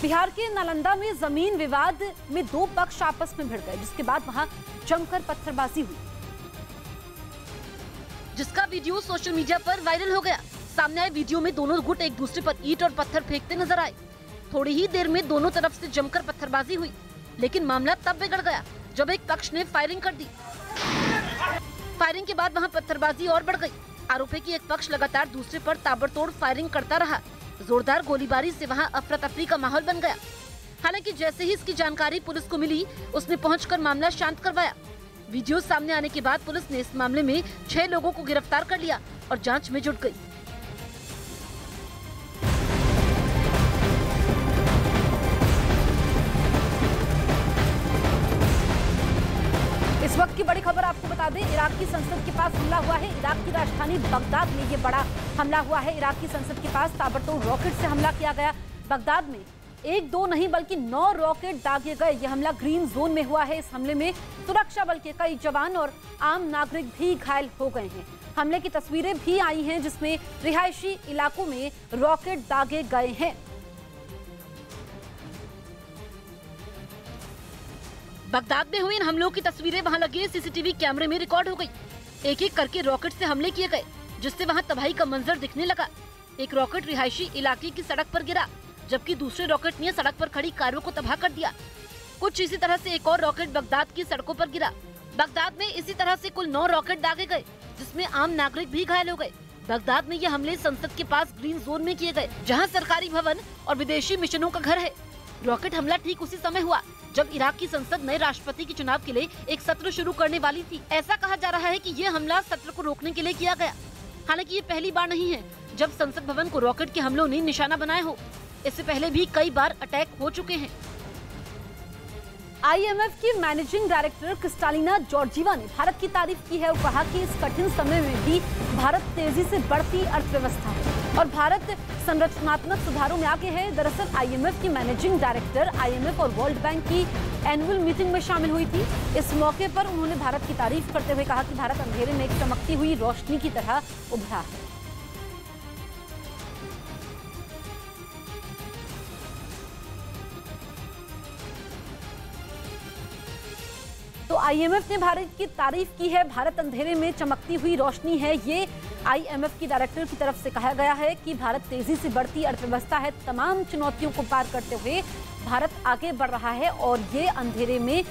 बिहार के नालंदा में जमीन विवाद में दो पक्ष आपस में भिड़ गए, जिसके बाद वहां जमकर पत्थरबाजी हुई, जिसका वीडियो सोशल मीडिया पर वायरल हो गया। सामने आए वीडियो में दोनों गुट एक दूसरे पर ईंट और पत्थर फेंकते नजर आए। थोड़ी ही देर में दोनों तरफ से जमकर पत्थरबाजी हुई, लेकिन मामला तब बिगड़ गया जब एक पक्ष ने फायरिंग कर दी। फायरिंग के बाद वहां पत्थरबाजी और बढ़ गई। आरोप है कि एक पक्ष लगातार दूसरे पर ताबड़तोड़ फायरिंग करता रहा। जोरदार गोलीबारी से वहां अफरा तफरी का माहौल बन गया। हालांकि जैसे ही इसकी जानकारी पुलिस को मिली, उसने पहुंचकर मामला शांत करवाया। वीडियो सामने आने के बाद पुलिस ने इस मामले में 6 लोगों को गिरफ्तार कर लिया और जांच में जुट गई। इस वक्त की बड़ी खबर आपको बता दें, इराक की संसद के पास हमला हुआ है। इराक की राजधानी बगदाद में ये बड़ा हमला हुआ है। इराक की संसद के पास ताबड़तोड़ रॉकेट से हमला किया गया। बगदाद में 1-2 नहीं बल्कि 9 रॉकेट दागे गए। यह हमला ग्रीन जोन में हुआ है। इस हमले में सुरक्षा बल के कई जवान और आम नागरिक भी घायल हो गए हैं। हमले की तस्वीरें भी आई हैं, जिसमें रिहायशी इलाकों में रॉकेट दागे गए हैं। बगदाद में हुए इन हमलों की तस्वीरें वहां लगे सीसीटीवी कैमरे में रिकॉर्ड हो गई। एक एक करके रॉकेट से हमले किए गए, जिससे वहां तबाही का मंजर दिखने लगा। एक रॉकेट रिहायशी इलाके की सड़क पर गिरा, जबकि दूसरे रॉकेट ने सड़क पर खड़ी कारों को तबाह कर दिया। कुछ इसी तरह से एक और रॉकेट बगदाद की सड़कों पर गिरा। बगदाद में इसी तरह से कुल 9 रॉकेट दागे गए, जिसमें आम नागरिक भी घायल हो गए। बगदाद में ये हमले संसद के पास ग्रीन जोन में किए गए, जहाँ सरकारी भवन और विदेशी मिशनों का घर है। रॉकेट हमला ठीक उसी समय हुआ जब इराक की संसद नए राष्ट्रपति के चुनाव के लिए एक सत्र शुरू करने वाली थी। ऐसा कहा जा रहा है कि ये हमला सत्र को रोकने के लिए किया गया। हालांकि ये पहली बार नहीं है जब संसद भवन को रॉकेट के हमलों ने निशाना बनाया हो। इससे पहले भी कई बार अटैक हो चुके हैं। IMF की मैनेजिंग डायरेक्टर क्रिस्टालिना जॉर्जीवा ने भारत की तारीफ की है और कहा कि इस कठिन समय में भी भारत तेजी से बढ़ती अर्थव्यवस्था है और भारत संरचनात्मक सुधारों में आगे है। दरअसल IMF की मैनेजिंग डायरेक्टर IMF और वर्ल्ड बैंक की एनुअल मीटिंग में शामिल हुई थी। इस मौके पर उन्होंने भारत की तारीफ करते हुए कहा कि भारत अंधेरे में एक चमकती हुई रोशनी की तरह उभरा है। तो IMF ने भारत की तारीफ की है। भारत अंधेरे में चमकती हुई रोशनी है, ये IMF की डायरेक्टर की तरफ से कहा गया है कि भारत तेजी से बढ़ती अर्थव्यवस्था है। तमाम चुनौतियों को पार करते हुए भारत आगे बढ़ रहा है और ये अंधेरे में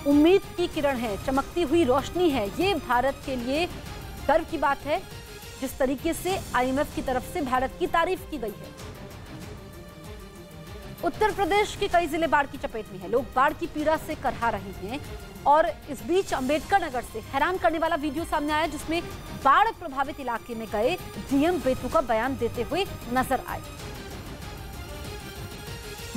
उम्मीद की किरण है, चमकती हुई रोशनी है। ये भारत के लिए गर्व की बात है जिस तरीके से IMF की तरफ से भारत की तारीफ की गई है। उत्तर प्रदेश के कई जिले बाढ़ की चपेट में हैं। लोग बाढ़ की पीड़ा से करहा रहे हैं और इस बीच अंबेडकर नगर से हैरान करने वाला वीडियो सामने आया, जिसमें बाढ़ प्रभावित इलाके में गए DM बेतुका बयान देते हुए नजर आए।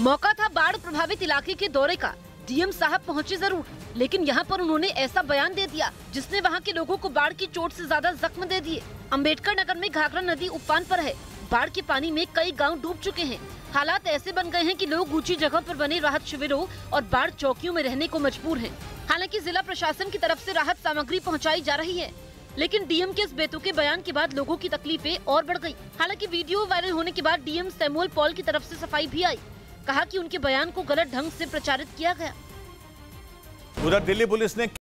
मौका था बाढ़ प्रभावित इलाके के दौरे का। DM साहब पहुंचे जरूर, लेकिन यहाँ पर उन्होंने ऐसा बयान दे दिया जिसने वहाँ के लोगों को बाढ़ की चोट से ज्यादा जख्म दे दिए। अंबेडकर नगर में घाघरा नदी उफान पर है। बाढ़ के पानी में कई गांव डूब चुके हैं। हालात ऐसे बन गए हैं कि लोग ऊंची जगह पर बने राहत शिविरों और बाढ़ चौकियों में रहने को मजबूर हैं। हालांकि जिला प्रशासन की तरफ से राहत सामग्री पहुंचाई जा रही है, लेकिन DM के इस बेतुके बयान के बाद लोगों की तकलीफें और बढ़ गई। हालांकि वीडियो वायरल होने के बाद DM सैमुअल पॉल की तरफ से सफाई भी आई। कहा कि उनके बयान को गलत ढंग से प्रचारित किया गया। उधर दिल्ली पुलिस ने